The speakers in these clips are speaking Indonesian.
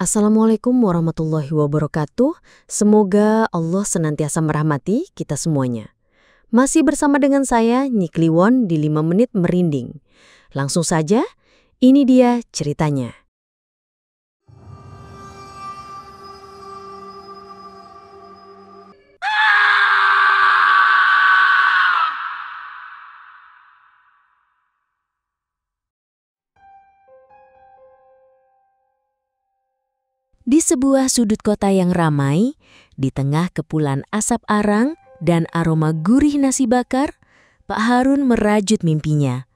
Assalamualaikum warahmatullahi wabarakatuh. Semoga Allah senantiasa merahmati kita semuanya. Masih bersama dengan saya, Nyi Kliwon di 5 Menit Merinding. Langsung saja, ini dia ceritanya. Di sebuah sudut kota yang ramai, di tengah kepulan asap arang dan aroma gurih nasi bakar, Pak Harun merajut mimpinya.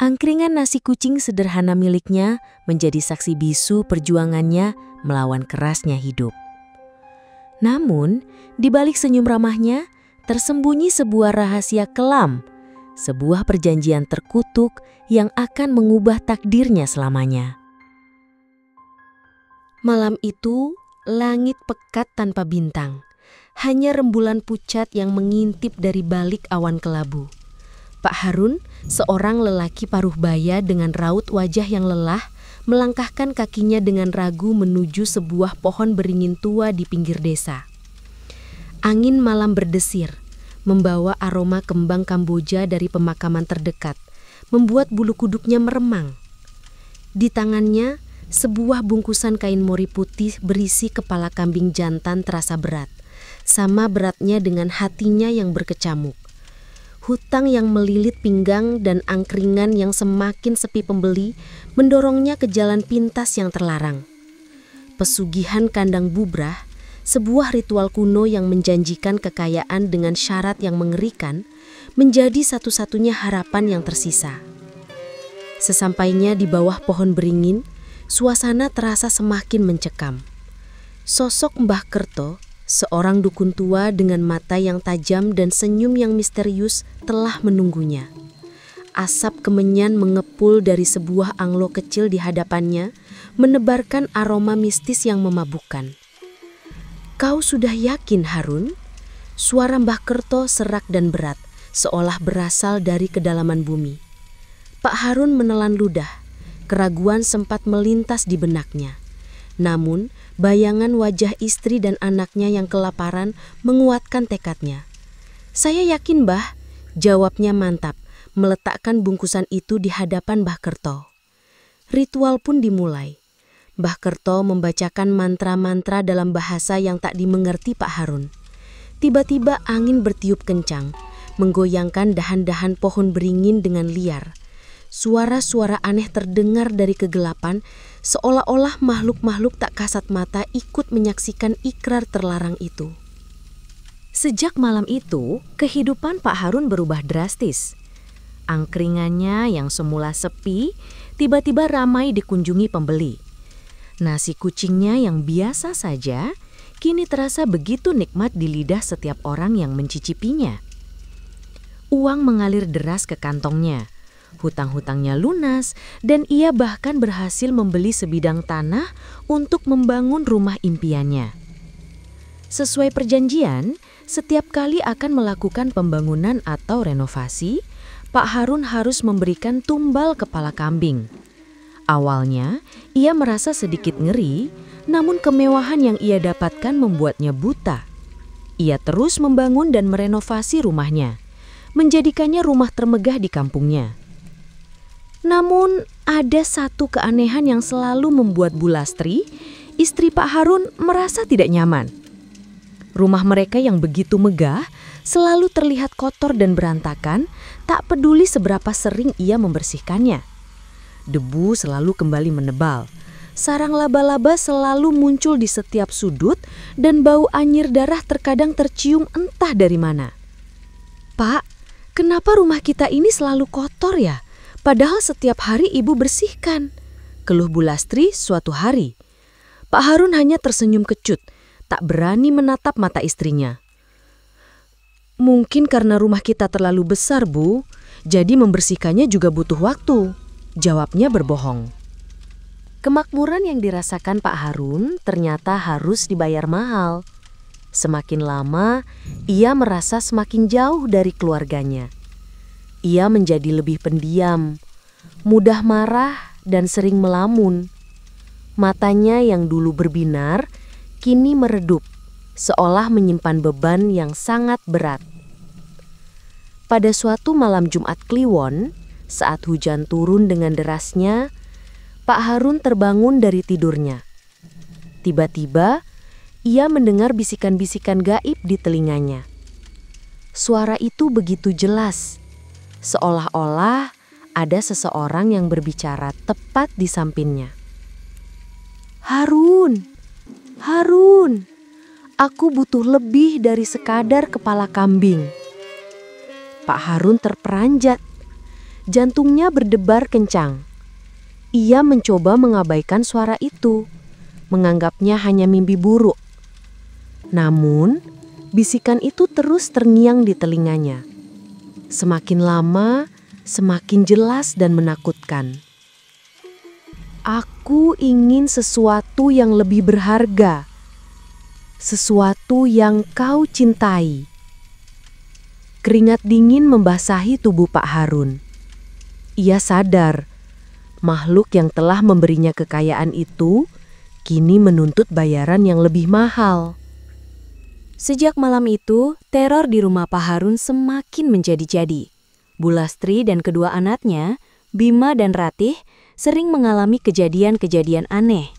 Angkringan nasi kucing sederhana miliknya menjadi saksi bisu perjuangannya melawan kerasnya hidup. Namun, di balik senyum ramahnya, tersembunyi sebuah rahasia kelam, sebuah perjanjian terkutuk yang akan mengubah takdirnya selamanya. Malam itu, langit pekat tanpa bintang. Hanya rembulan pucat yang mengintip dari balik awan kelabu. Pak Harun, seorang lelaki paruh baya dengan raut wajah yang lelah, melangkahkan kakinya dengan ragu menuju sebuah pohon beringin tua di pinggir desa. Angin malam berdesir, membawa aroma kembang Kamboja dari pemakaman terdekat, membuat bulu kuduknya meremang. Di tangannya, sebuah bungkusan kain mori putih berisi kepala kambing jantan terasa berat, sama beratnya dengan hatinya yang berkecamuk. Hutang yang melilit pinggang dan angkringan yang semakin sepi pembeli mendorongnya ke jalan pintas yang terlarang. Pesugihan kandang bubrah, sebuah ritual kuno yang menjanjikan kekayaan dengan syarat yang mengerikan, menjadi satu-satunya harapan yang tersisa. Sesampainya di bawah pohon beringin, suasana terasa semakin mencekam. Sosok Mbah Kerto, seorang dukun tua dengan mata yang tajam dan senyum yang misterius, telah menunggunya. Asap kemenyan mengepul dari sebuah anglo kecil di hadapannya, menebarkan aroma mistis yang memabukkan. "Kau sudah yakin, Harun?" Suara Mbah Kerto serak dan berat, seolah berasal dari kedalaman bumi. Pak Harun menelan ludah. Keraguan sempat melintas di benaknya. Namun, bayangan wajah istri dan anaknya yang kelaparan menguatkan tekadnya. "Saya yakin, Mbah," jawabnya mantap, meletakkan bungkusan itu di hadapan Mbah Kerto. Ritual pun dimulai. Mbah Kerto membacakan mantra-mantra dalam bahasa yang tak dimengerti Pak Harun. Tiba-tiba angin bertiup kencang, menggoyangkan dahan-dahan pohon beringin dengan liar. Suara-suara aneh terdengar dari kegelapan, seolah-olah makhluk-makhluk tak kasat mata ikut menyaksikan ikrar terlarang itu. Sejak malam itu, kehidupan Pak Harun berubah drastis. Angkringannya yang semula sepi, tiba-tiba ramai dikunjungi pembeli. Nasi kucingnya yang biasa saja, kini terasa begitu nikmat di lidah setiap orang yang mencicipinya. Uang mengalir deras ke kantongnya. Hutang-hutangnya lunas dan ia bahkan berhasil membeli sebidang tanah untuk membangun rumah impiannya. Sesuai perjanjian, setiap kali akan melakukan pembangunan atau renovasi, Pak Harun harus memberikan tumbal kepala kambing. Awalnya, ia merasa sedikit ngeri, namun kemewahan yang ia dapatkan membuatnya buta. Ia terus membangun dan merenovasi rumahnya, menjadikannya rumah termegah di kampungnya. Namun ada satu keanehan yang selalu membuat Bu Lastri, istri Pak Harun, merasa tidak nyaman. Rumah mereka yang begitu megah selalu terlihat kotor dan berantakan, tak peduli seberapa sering ia membersihkannya. Debu selalu kembali menebal, sarang laba-laba selalu muncul di setiap sudut dan bau anyir darah terkadang tercium entah dari mana. "Pak, kenapa rumah kita ini selalu kotor ya? Padahal setiap hari ibu bersihkan," keluh Bu Lastri suatu hari. Pak Harun hanya tersenyum kecut, tak berani menatap mata istrinya. "Mungkin karena rumah kita terlalu besar, Bu, jadi membersihkannya juga butuh waktu," jawabnya berbohong. Kemakmuran yang dirasakan Pak Harun ternyata harus dibayar mahal. Semakin lama, ia merasa semakin jauh dari keluarganya. Ia menjadi lebih pendiam, mudah marah dan sering melamun. Matanya yang dulu berbinar, kini meredup, seolah menyimpan beban yang sangat berat. Pada suatu malam Jumat Kliwon, saat hujan turun dengan derasnya, Pak Harun terbangun dari tidurnya. Tiba-tiba, ia mendengar bisikan-bisikan gaib di telinganya. Suara itu begitu jelas, seolah-olah ada seseorang yang berbicara tepat di sampingnya. Harun, Harun, aku butuh lebih dari sekadar kepala kambing. Pak Harun terperanjat, jantungnya berdebar kencang. Ia mencoba mengabaikan suara itu, menganggapnya hanya mimpi buruk. Namun, bisikan itu terus terngiang di telinganya. Semakin lama, semakin jelas dan menakutkan. Aku ingin sesuatu yang lebih berharga, sesuatu yang kau cintai. Keringat dingin membasahi tubuh Pak Harun. Ia sadar, makhluk yang telah memberinya kekayaan itu kini menuntut bayaran yang lebih mahal. Sejak malam itu, teror di rumah Pak Harun semakin menjadi-jadi. Bu Lastri dan kedua anaknya, Bima dan Ratih, sering mengalami kejadian-kejadian aneh.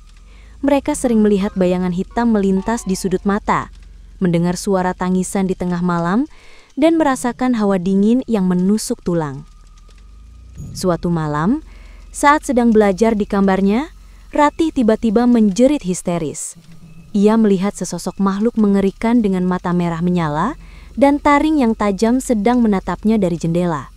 Mereka sering melihat bayangan hitam melintas di sudut mata, mendengar suara tangisan di tengah malam, dan merasakan hawa dingin yang menusuk tulang. Suatu malam, saat sedang belajar di kamarnya, Ratih tiba-tiba menjerit histeris. Ia melihat sesosok makhluk mengerikan dengan mata merah menyala dan taring yang tajam sedang menatapnya dari jendela.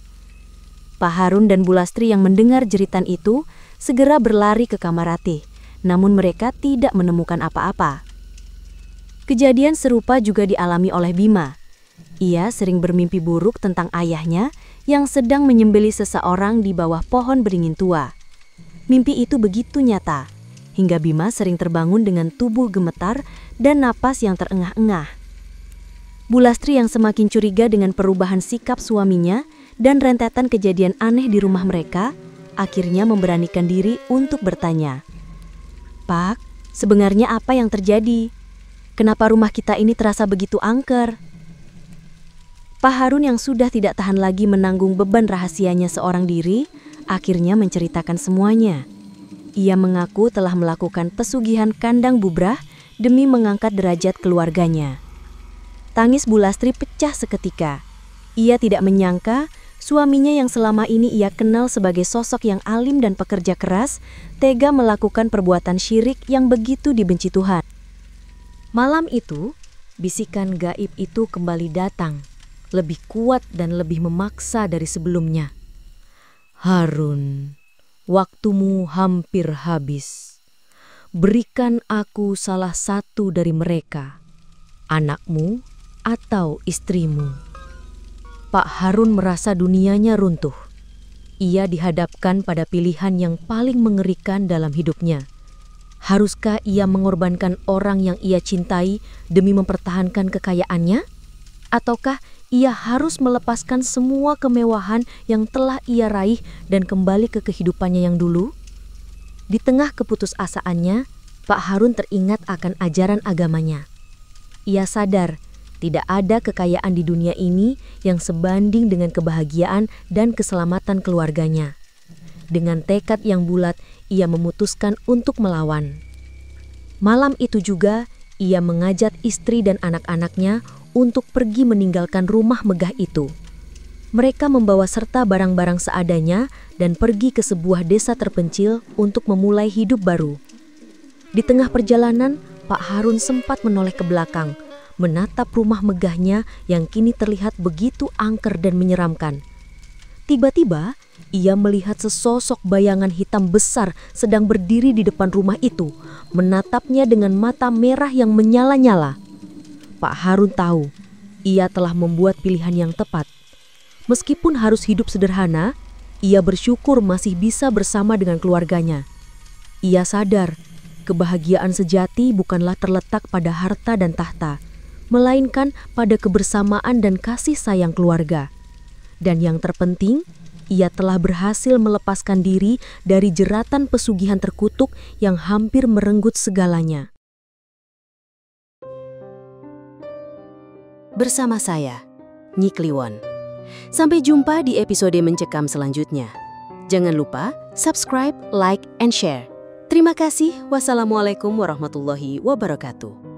Pak Harun dan Bu Lastri yang mendengar jeritan itu segera berlari ke kamar Ratih, namun mereka tidak menemukan apa-apa. Kejadian serupa juga dialami oleh Bima. Ia sering bermimpi buruk tentang ayahnya yang sedang menyembelih seseorang di bawah pohon beringin tua. Mimpi itu begitu nyata, hingga Bima sering terbangun dengan tubuh gemetar dan napas yang terengah-engah. Bu Lastri yang semakin curiga dengan perubahan sikap suaminya dan rentetan kejadian aneh di rumah mereka, akhirnya memberanikan diri untuk bertanya. Pak, sebenarnya apa yang terjadi? Kenapa rumah kita ini terasa begitu angker? Pak Harun yang sudah tidak tahan lagi menanggung beban rahasianya seorang diri, akhirnya menceritakan semuanya. Ia mengaku telah melakukan pesugihan kandang bubrah demi mengangkat derajat keluarganya. Tangis Bu Lastri pecah seketika. Ia tidak menyangka suaminya yang selama ini ia kenal sebagai sosok yang alim dan pekerja keras, tega melakukan perbuatan syirik yang begitu dibenci Tuhan. Malam itu, bisikan gaib itu kembali datang, lebih kuat dan lebih memaksa dari sebelumnya. Harun, waktumu hampir habis. Berikan aku salah satu dari mereka, anakmu atau istrimu. Pak Harun merasa dunianya runtuh. Ia dihadapkan pada pilihan yang paling mengerikan dalam hidupnya. Haruskah ia mengorbankan orang yang ia cintai demi mempertahankan kekayaannya? Ataukah ia harus melepaskan semua kemewahan yang telah ia raih dan kembali ke kehidupannya yang dulu? Di tengah keputusasaannya, Pak Harun teringat akan ajaran agamanya. Ia sadar tidak ada kekayaan di dunia ini yang sebanding dengan kebahagiaan dan keselamatan keluarganya. Dengan tekad yang bulat, ia memutuskan untuk melawan. Malam itu juga, ia mengajak istri dan anak-anaknya untuk pergi meninggalkan rumah megah itu. Mereka membawa serta barang-barang seadanya dan pergi ke sebuah desa terpencil untuk memulai hidup baru. Di tengah perjalanan, Pak Harun sempat menoleh ke belakang, menatap rumah megahnya yang kini terlihat begitu angker dan menyeramkan. Tiba-tiba, ia melihat sesosok bayangan hitam besar sedang berdiri di depan rumah itu, menatapnya dengan mata merah yang menyala-nyala. Pak Harun tahu, ia telah membuat pilihan yang tepat. Meskipun harus hidup sederhana, ia bersyukur masih bisa bersama dengan keluarganya. Ia sadar, kebahagiaan sejati bukanlah terletak pada harta dan tahta, melainkan pada kebersamaan dan kasih sayang keluarga. Dan yang terpenting, ia telah berhasil melepaskan diri dari jeratan pesugihan terkutuk yang hampir merenggut segalanya. Bersama saya, Nyi Kliwon. Sampai jumpa di episode Mencekam selanjutnya. Jangan lupa subscribe, like, and share. Terima kasih. Wassalamualaikum warahmatullahi wabarakatuh.